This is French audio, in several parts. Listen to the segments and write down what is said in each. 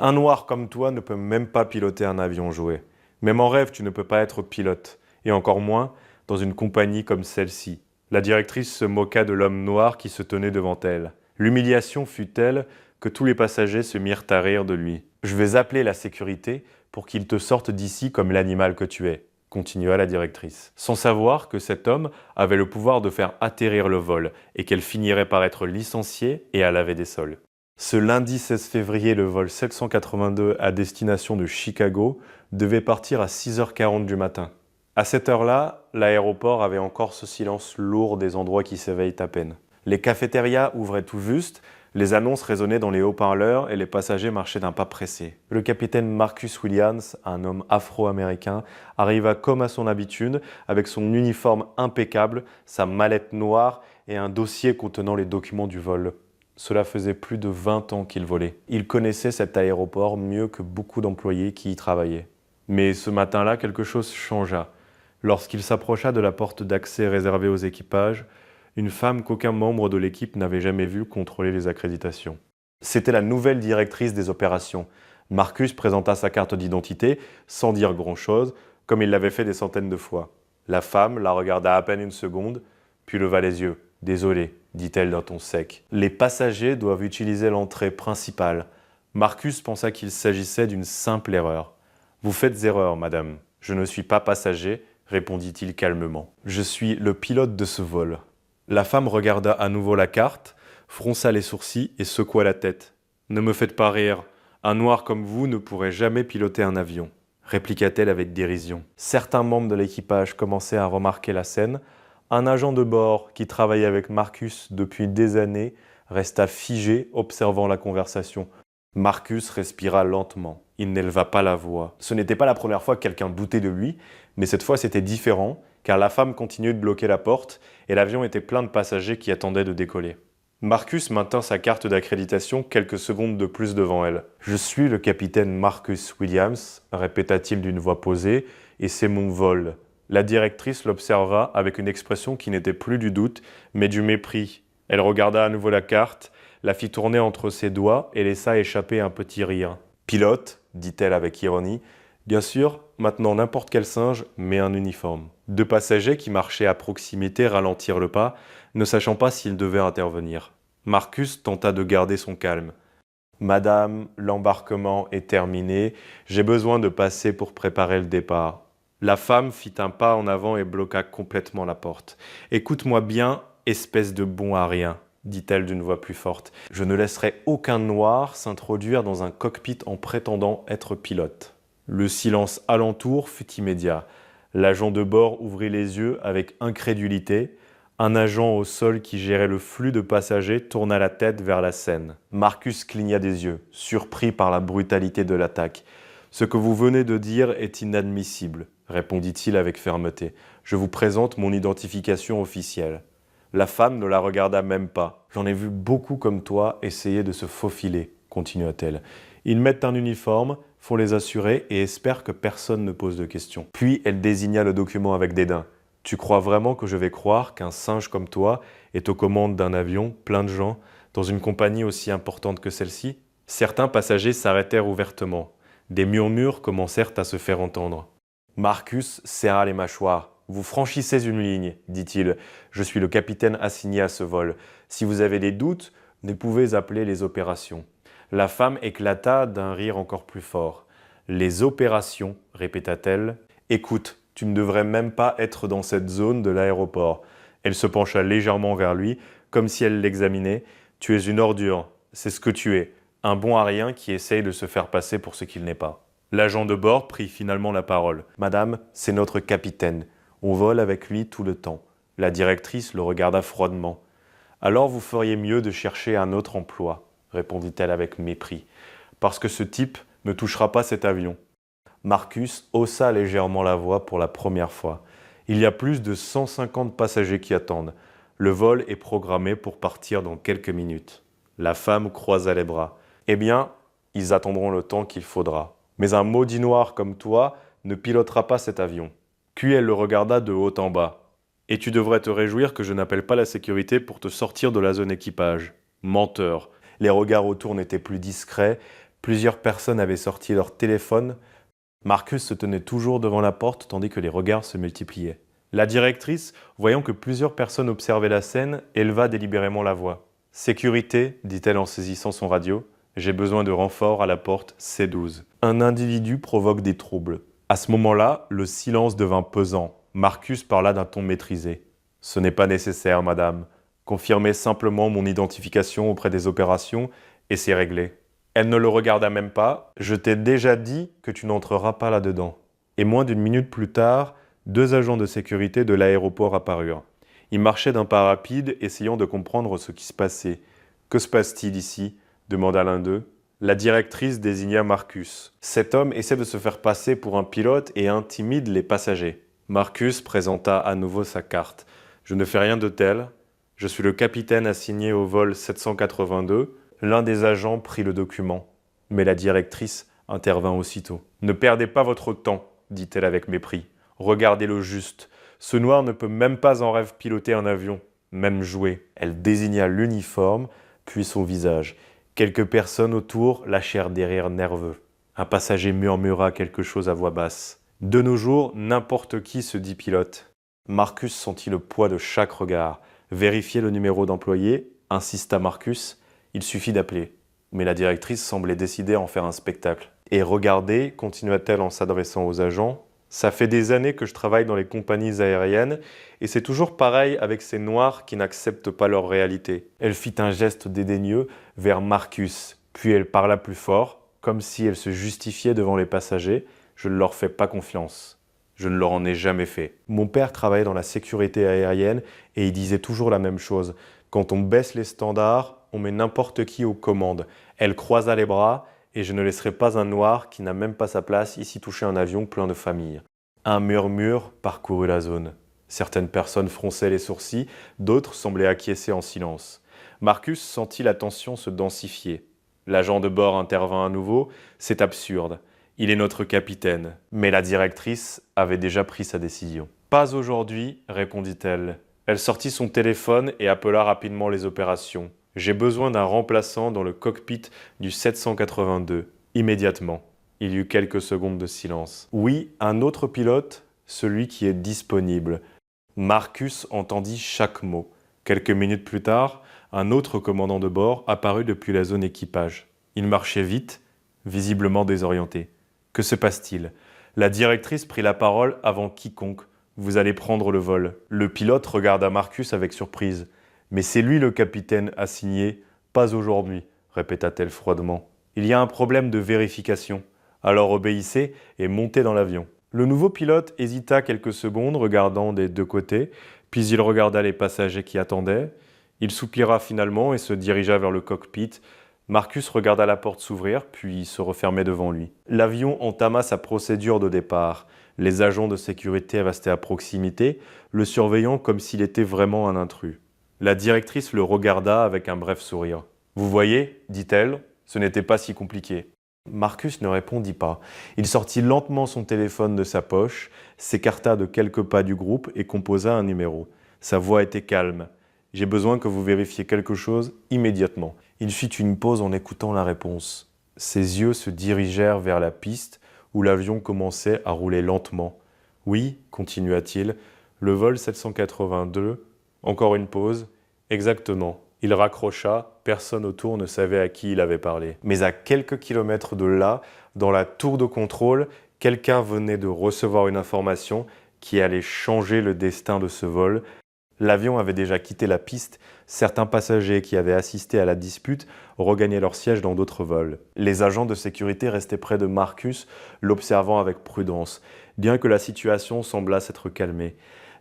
Un noir comme toi ne peut même pas piloter un avion jouet. Même en rêve, tu ne peux pas être pilote. Et encore moins dans une compagnie comme celle-ci. La directrice se moqua de l'homme noir qui se tenait devant elle. L'humiliation fut telle que tous les passagers se mirent à rire de lui. « Je vais appeler la sécurité pour qu'ils te sortent d'ici comme l'animal que tu es », continua la directrice, sans savoir que cet homme avait le pouvoir de faire atterrir le vol et qu'elle finirait par être licenciée et à laver des sols. Ce lundi 16 février, le vol 782 à destination de Chicago devait partir à 6h40 du matin. À cette heure-là, l'aéroport avait encore ce silence lourd des endroits qui s'éveillent à peine. Les cafétérias ouvraient tout juste, les annonces résonnaient dans les haut-parleurs et les passagers marchaient d'un pas pressé. Le capitaine Marcus Williams, un homme afro-américain, arriva comme à son habitude, avec son uniforme impeccable, sa mallette noire et un dossier contenant les documents du vol. Cela faisait plus de 20 ans qu'il volait. Il connaissait cet aéroport mieux que beaucoup d'employés qui y travaillaient. Mais ce matin-là, quelque chose changea. Lorsqu'il s'approcha de la porte d'accès réservée aux équipages, une femme qu'aucun membre de l'équipe n'avait jamais vue contrôler les accréditations. C'était la nouvelle directrice des opérations. Marcus présenta sa carte d'identité, sans dire grand-chose, comme il l'avait fait des centaines de fois. La femme la regarda à peine une seconde, puis leva les yeux. « Désolé », dit-elle d'un ton sec. « Les passagers doivent utiliser l'entrée principale. » Marcus pensa qu'il s'agissait d'une simple erreur. « Vous faites erreur, madame. Je ne suis pas passager, » répondit-il calmement. « Je suis le pilote de ce vol. » La femme regarda à nouveau la carte, fronça les sourcils et secoua la tête. « Ne me faites pas rire. Un noir comme vous ne pourrait jamais piloter un avion, » répliqua-t-elle avec dérision. Certains membres de l'équipage commençaient à remarquer la scène. Un agent de bord qui travaillait avec Marcus depuis des années resta figé observant la conversation. Marcus respira lentement. Il n'éleva pas la voix. Ce n'était pas la première fois que quelqu'un doutait de lui, mais cette fois c'était différent, car la femme continuait de bloquer la porte et l'avion était plein de passagers qui attendaient de décoller. Marcus maintint sa carte d'accréditation quelques secondes de plus devant elle. « Je suis le capitaine Marcus Williams », répéta-t-il d'une voix posée, « et c'est mon vol. » La directrice l'observa avec une expression qui n'était plus du doute, mais du mépris. Elle regarda à nouveau la carte, la fit tourner entre ses doigts et laissa échapper un petit rire. « Pilote », dit-elle avec ironie. « Bien sûr, maintenant n'importe quel singe met un uniforme. » Deux passagers qui marchaient à proximité ralentirent le pas, ne sachant pas s'ils devaient intervenir. Marcus tenta de garder son calme. « Madame, l'embarquement est terminé. J'ai besoin de passer pour préparer le départ. » La femme fit un pas en avant et bloqua complètement la porte. « Écoute-moi bien, espèce de bon à rien, » dit-elle d'une voix plus forte. « Je ne laisserai aucun noir s'introduire dans un cockpit en prétendant être pilote. » Le silence alentour fut immédiat. L'agent de bord ouvrit les yeux avec incrédulité. Un agent au sol qui gérait le flux de passagers tourna la tête vers la scène. Marcus cligna des yeux, surpris par la brutalité de l'attaque. « Ce que vous venez de dire est inadmissible, » répondit-il avec fermeté. « Je vous présente mon identification officielle. » La femme ne la regarda même pas. « J'en ai vu beaucoup comme toi essayer de se faufiler, » continua-t-elle. « Ils mettent un uniforme, font les assurer et espèrent que personne ne pose de questions. » Puis elle désigna le document avec dédain. « Tu crois vraiment que je vais croire qu'un singe comme toi est aux commandes d'un avion, plein de gens, dans une compagnie aussi importante que celle-ci ?» Certains passagers s'arrêtèrent ouvertement. Des murmures commencèrent à se faire entendre. Marcus serra les mâchoires. « Vous franchissez une ligne, dit-il. Je suis le capitaine assigné à ce vol. Si vous avez des doutes, vous pouvez appeler les opérations. » La femme éclata d'un rire encore plus fort. « Les opérations, répéta-t-elle. Écoute, tu ne devrais même pas être dans cette zone de l'aéroport. » Elle se pencha légèrement vers lui, comme si elle l'examinait. « Tu es une ordure, c'est ce que tu es. Un bon à rien qui essaye de se faire passer pour ce qu'il n'est pas. » L'agent de bord prit finalement la parole. « Madame, c'est notre capitaine. On vole avec lui tout le temps. » La directrice le regarda froidement. « Alors vous feriez mieux de chercher un autre emploi, » répondit-elle avec mépris, « parce que ce type ne touchera pas cet avion. » Marcus haussa légèrement la voix pour la première fois. « Il y a plus de 150 passagers qui attendent. Le vol est programmé pour partir dans quelques minutes. » La femme croisa les bras. « Eh bien, ils attendront le temps qu'il faudra. Mais un maudit noir comme toi ne pilotera pas cet avion. » Puis elle le regarda de haut en bas. « Et tu devrais te réjouir que je n'appelle pas la sécurité pour te sortir de la zone équipage. Menteur. » Les regards autour n'étaient plus discrets. Plusieurs personnes avaient sorti leur téléphone. Marcus se tenait toujours devant la porte tandis que les regards se multipliaient. La directrice, voyant que plusieurs personnes observaient la scène, éleva délibérément la voix. « Sécurité, dit-elle en saisissant son radio, j'ai besoin de renfort à la porte C12. » Un individu provoque des troubles. À ce moment-là, le silence devint pesant. Marcus parla d'un ton maîtrisé. « Ce n'est pas nécessaire, madame. Confirmez simplement mon identification auprès des opérations et c'est réglé. » Elle ne le regarda même pas. « Je t'ai déjà dit que tu n'entreras pas là-dedans. » Et moins d'une minute plus tard, 2 agents de sécurité de l'aéroport apparurent. Ils marchaient d'un pas rapide, essayant de comprendre ce qui se passait. « Que se passe-t-il ici ?» demanda l'un d'eux. La directrice désigna Marcus. Cet homme essaie de se faire passer pour un pilote et intimide les passagers. Marcus présenta à nouveau sa carte. « Je ne fais rien de tel. Je suis le capitaine assigné au vol 782. » L'un des agents prit le document. Mais la directrice intervint aussitôt. « Ne perdez pas votre temps, dit-elle avec mépris. Regardez-le juste. Ce noir ne peut même pas en rêve piloter un avion, même jouer. » Elle désigna l'uniforme, puis son visage. Quelques personnes autour lâchèrent des rires nerveux. Un passager murmura quelque chose à voix basse. De nos jours, n'importe qui se dit pilote. Marcus sentit le poids de chaque regard. Vérifiez le numéro d'employé, insista Marcus. Il suffit d'appeler. Mais la directrice semblait décidée à en faire un spectacle. Et regardez, continua-t-elle en s'adressant aux agents, ça fait des années que je travaille dans les compagnies aériennes et c'est toujours pareil avec ces noirs qui n'acceptent pas leur réalité. Elle fit un geste dédaigneux vers Marcus, puis elle parla plus fort, comme si elle se justifiait devant les passagers. Je ne leur fais pas confiance. Je ne leur en ai jamais fait. Mon père travaillait dans la sécurité aérienne et il disait toujours la même chose. Quand on baisse les standards, on met n'importe qui aux commandes. Elle croisa les bras et je ne laisserai pas un noir qui n'a même pas sa place ici toucher un avion plein de familles. Un murmure parcourut la zone. Certaines personnes fronçaient les sourcils, d'autres semblaient acquiescer en silence. Marcus sentit la tension se densifier. L'agent de bord intervint à nouveau. « C'est absurde. Il est notre capitaine. » Mais la directrice avait déjà pris sa décision. « Pas aujourd'hui, répondit-elle. » Elle sortit son téléphone et appela rapidement les opérations. « J'ai besoin d'un remplaçant dans le cockpit du 782. Immédiatement. » Il y eut quelques secondes de silence. « Oui, un autre pilote, celui qui est disponible. » Marcus entendit chaque mot. Quelques minutes plus tard, un autre commandant de bord apparut depuis la zone équipage. Il marchait vite, visiblement désorienté. « Que se passe-t-il » La directrice prit la parole avant quiconque. « Vous allez prendre le vol. » Le pilote regarda Marcus avec surprise. « Mais c'est lui le capitaine assigné, pas aujourd'hui, » répéta-t-elle froidement. « Il y a un problème de vérification. Alors obéissez et montez dans l'avion. » Le nouveau pilote hésita quelques secondes, regardant des 2 côtés, puis il regarda les passagers qui attendaient. Il soupira finalement et se dirigea vers le cockpit. Marcus regarda la porte s'ouvrir, puis se refermer devant lui. L'avion entama sa procédure de départ. Les agents de sécurité restaient à proximité, le surveillant comme s'il était vraiment un intrus. La directrice le regarda avec un bref sourire. « Vous voyez, dit-elle, ce n'était pas si compliqué. » Marcus ne répondit pas. Il sortit lentement son téléphone de sa poche, s'écarta de quelques pas du groupe et composa un numéro. Sa voix était calme. « J'ai besoin que vous vérifiez quelque chose immédiatement. » Il fit une pause en écoutant la réponse. Ses yeux se dirigèrent vers la piste où l'avion commençait à rouler lentement. « Oui, continua-t-il, le vol 782. » Encore une pause. « Exactement. » Il raccrocha, personne autour ne savait à qui il avait parlé. Mais à quelques kilomètres de là, dans la tour de contrôle, quelqu'un venait de recevoir une information qui allait changer le destin de ce vol. L'avion avait déjà quitté la piste, certains passagers qui avaient assisté à la dispute regagnaient leur siège dans d'autres vols. Les agents de sécurité restaient près de Marcus, l'observant avec prudence, bien que la situation semblât s'être calmée.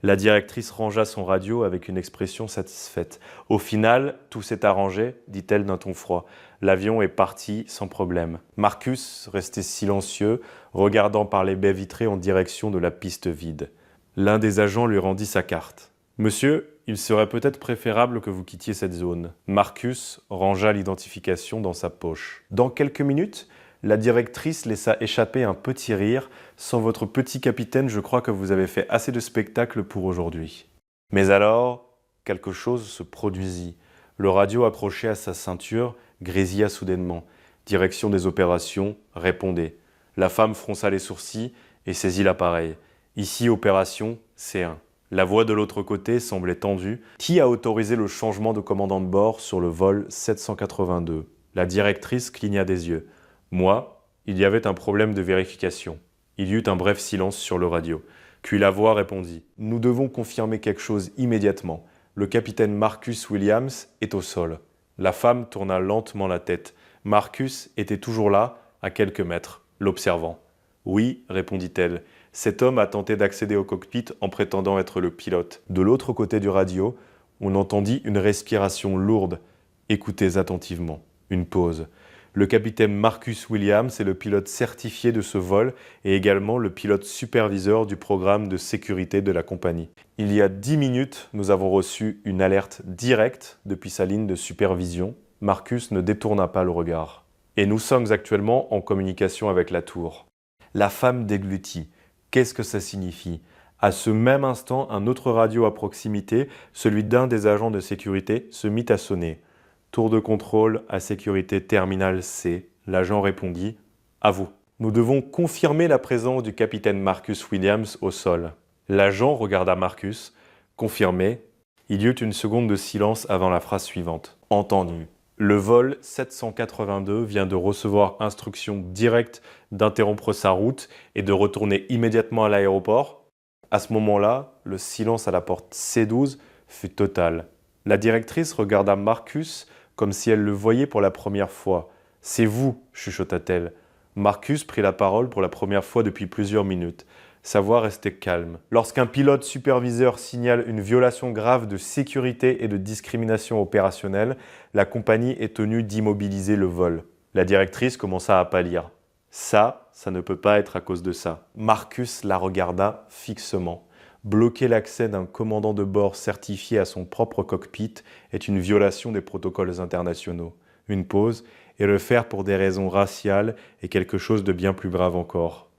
La directrice rangea son radio avec une expression satisfaite. « Au final, tout s'est arrangé, dit-elle d'un ton froid. L'avion est parti sans problème. » Marcus restait silencieux, regardant par les baies vitrées en direction de la piste vide. L'un des agents lui rendit sa carte. « Monsieur, il serait peut-être préférable que vous quittiez cette zone. » Marcus rangea l'identification dans sa poche. Dans quelques minutes, la directrice laissa échapper un petit rire. « Sans votre petit capitaine, je crois que vous avez fait assez de spectacle pour aujourd'hui. » Mais alors, quelque chose se produisit. Le radio accroché à sa ceinture grésilla soudainement. Direction des opérations, répondez. La femme fronça les sourcils et saisit l'appareil. Ici, opération C1. La voix de l'autre côté semblait tendue. Qui a autorisé le changement de commandant de bord sur le vol 782 ? La directrice cligna des yeux. Moi, il y avait un problème de vérification. Il y eut un bref silence sur le radio. Puis la voix répondit. Nous devons confirmer quelque chose immédiatement. Le capitaine Marcus Williams est au sol. La femme tourna lentement la tête. Marcus était toujours là, à quelques mètres, l'observant. Oui, répondit-elle. Cet homme a tenté d'accéder au cockpit en prétendant être le pilote. De l'autre côté du radio, on entendit une respiration lourde. Écoutez attentivement. Une pause. Le capitaine Marcus Williams est le pilote certifié de ce vol et également le pilote superviseur du programme de sécurité de la compagnie. Il y a 10 minutes, nous avons reçu une alerte directe depuis sa ligne de supervision. Marcus ne détourna pas le regard. Et nous sommes actuellement en communication avec la tour. La femme déglutit. Qu'est-ce que ça signifie ? À ce même instant, un autre radio à proximité, celui d'un des agents de sécurité, se mit à sonner. Tour de contrôle à sécurité terminal C. L'agent répondit « À vous ». Nous devons confirmer la présence du capitaine Marcus Williams au sol. L'agent regarda Marcus. Confirmé. Il y eut une seconde de silence avant la phrase suivante. Entendu. Le vol 782 vient de recevoir instruction directe d'interrompre sa route et de retourner immédiatement à l'aéroport. À ce moment-là, le silence à la porte C12 fut total. La directrice regarda Marcus comme si elle le voyait pour la première fois. « C'est vous », chuchota-t-elle. Marcus prit la parole pour la première fois depuis plusieurs minutes. Sa voix restait calme. Lorsqu'un pilote superviseur signale une violation grave de sécurité et de discrimination opérationnelle, la compagnie est tenue d'immobiliser le vol. La directrice commença à pâlir. Ça ne peut pas être à cause de ça. Marcus la regarda fixement. Bloquer l'accès d'un commandant de bord certifié à son propre cockpit est une violation des protocoles internationaux. Une pause, et le faire pour des raisons raciales est quelque chose de bien plus grave encore.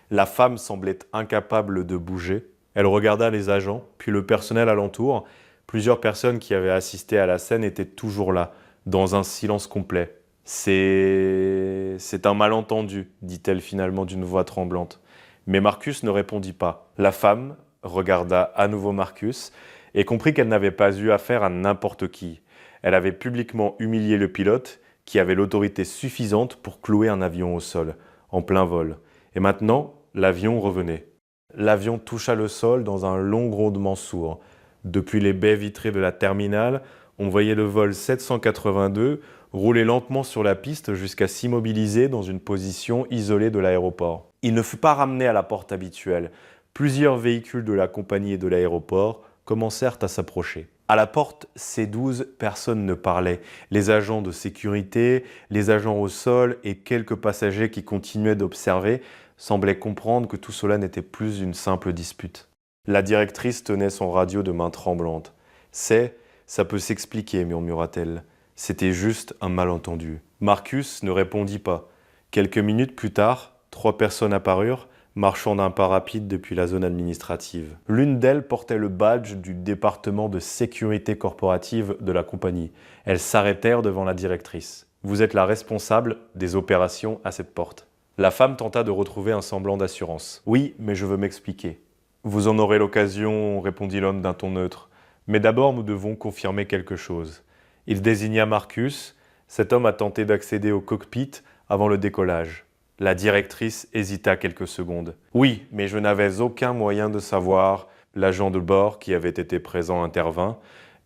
La femme semblait incapable de bouger. Elle regarda les agents, puis le personnel alentour. Plusieurs personnes qui avaient assisté à la scène étaient toujours là, dans un silence complet. « C'est un malentendu », dit-elle finalement d'une voix tremblante. Mais Marcus ne répondit pas. La femme regarda à nouveau Marcus et comprit qu'elle n'avait pas eu affaire à n'importe qui. Elle avait publiquement humilié le pilote qui avait l'autorité suffisante pour clouer un avion au sol, en plein vol. Et maintenant, l'avion revenait. L'avion toucha le sol dans un long grondement sourd. Depuis les baies vitrées de la terminale, on voyait le vol 782 rouler lentement sur la piste jusqu'à s'immobiliser dans une position isolée de l'aéroport. Il ne fut pas ramené à la porte habituelle. Plusieurs véhicules de la compagnie et de l'aéroport commencèrent à s'approcher. À la porte C12, personne ne parlait. Les agents de sécurité, les agents au sol et quelques passagers qui continuaient d'observer semblaient comprendre que tout cela n'était plus une simple dispute. La directrice tenait son radio de main tremblante. « Ça peut s'expliquer », murmura-t-elle. C'était juste un malentendu. Marcus ne répondit pas. Quelques minutes plus tard, 3 personnes apparurent, marchant d'un pas rapide depuis la zone administrative. L'une d'elles portait le badge du département de sécurité corporative de la compagnie. Elles s'arrêtèrent devant la directrice. « Vous êtes la responsable des opérations à cette porte. » La femme tenta de retrouver un semblant d'assurance. « Oui, mais je veux m'expliquer. »« Vous en aurez l'occasion, » répondit l'homme d'un ton neutre. « Mais d'abord, nous devons confirmer quelque chose. » Il désigna Marcus. Cet homme a tenté d'accéder au cockpit avant le décollage. La directrice hésita quelques secondes. « Oui, mais je n'avais aucun moyen de savoir. » L'agent de bord qui avait été présent intervint.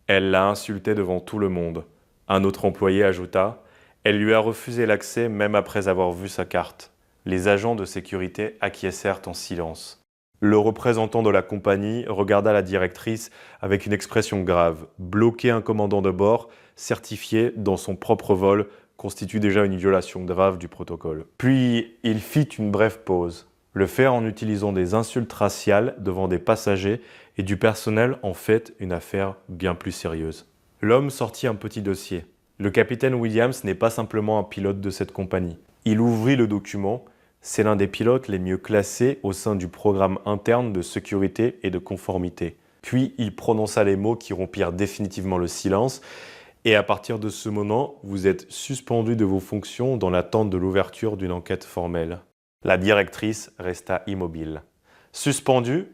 Elle l'a insulté devant tout le monde. Un autre employé ajouta. Elle lui a refusé l'accès même après avoir vu sa carte. Les agents de sécurité acquiescèrent en silence. Le représentant de la compagnie regarda la directrice avec une expression grave. Bloquer un commandant de bord, certifié dans son propre vol, constitue déjà une violation grave du protocole. Puis, il fit une brève pause. Le faire en utilisant des insultes raciales devant des passagers et du personnel en fait une affaire bien plus sérieuse. L'homme sortit un petit dossier. Le capitaine Williams n'est pas simplement un pilote de cette compagnie. Il ouvrit le document. C'est l'un des pilotes les mieux classés au sein du programme interne de sécurité et de conformité. Puis il prononça les mots qui rompirent définitivement le silence Et à partir de ce moment, vous êtes suspendu de vos fonctions dans l'attente de l'ouverture d'une enquête formelle. La directrice resta immobile. Suspendue?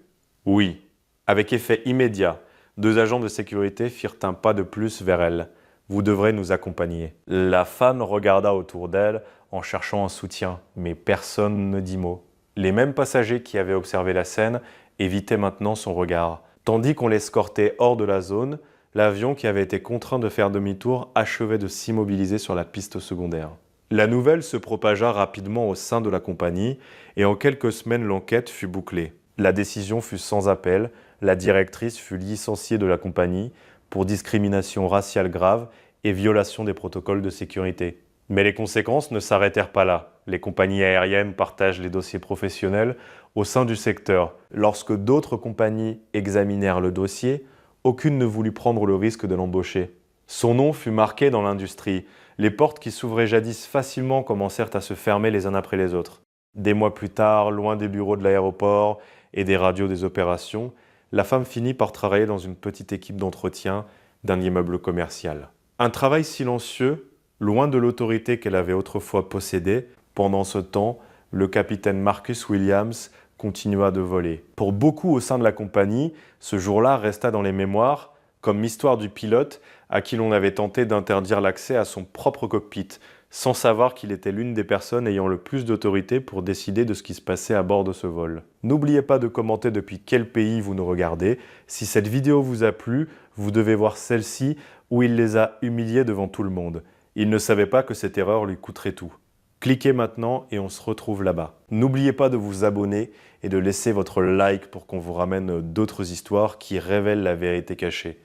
Oui. Avec effet immédiat, 2 agents de sécurité firent un pas de plus vers elle. Vous devrez nous accompagner. La femme regarda autour d'elle en cherchant un soutien, mais personne ne dit mot. Les mêmes passagers qui avaient observé la scène évitaient maintenant son regard. Tandis qu'on l'escortait hors de la zone, l'avion qui avait été contraint de faire demi-tour achevait de s'immobiliser sur la piste secondaire. La nouvelle se propagea rapidement au sein de la compagnie et en quelques semaines l'enquête fut bouclée. La décision fut sans appel, la directrice fut licenciée de la compagnie pour discrimination raciale grave et violation des protocoles de sécurité. Mais les conséquences ne s'arrêtèrent pas là. Les compagnies aériennes partagent les dossiers professionnels au sein du secteur. Lorsque d'autres compagnies examinèrent le dossier, aucune ne voulut prendre le risque de l'embaucher. Son nom fut marqué dans l'industrie. Les portes qui s'ouvraient jadis facilement commencèrent à se fermer les unes après les autres. Des mois plus tard, loin des bureaux de l'aéroport et des radios des opérations, la femme finit par travailler dans une petite équipe d'entretien d'un immeuble commercial. Un travail silencieux, loin de l'autorité qu'elle avait autrefois possédée. Pendant ce temps, le capitaine Marcus Williams continua de voler. Pour beaucoup au sein de la compagnie, ce jour-là resta dans les mémoires comme l'histoire du pilote à qui l'on avait tenté d'interdire l'accès à son propre cockpit, sans savoir qu'il était l'une des personnes ayant le plus d'autorité pour décider de ce qui se passait à bord de ce vol. N'oubliez pas de commenter depuis quel pays vous nous regardez. Si cette vidéo vous a plu, vous devez voir celle-ci où il les a humiliés devant tout le monde. Il ne savait pas que cette erreur lui coûterait tout. Cliquez maintenant et on se retrouve là-bas. N'oubliez pas de vous abonner et de laisser votre like pour qu'on vous ramène d'autres histoires qui révèlent la vérité cachée.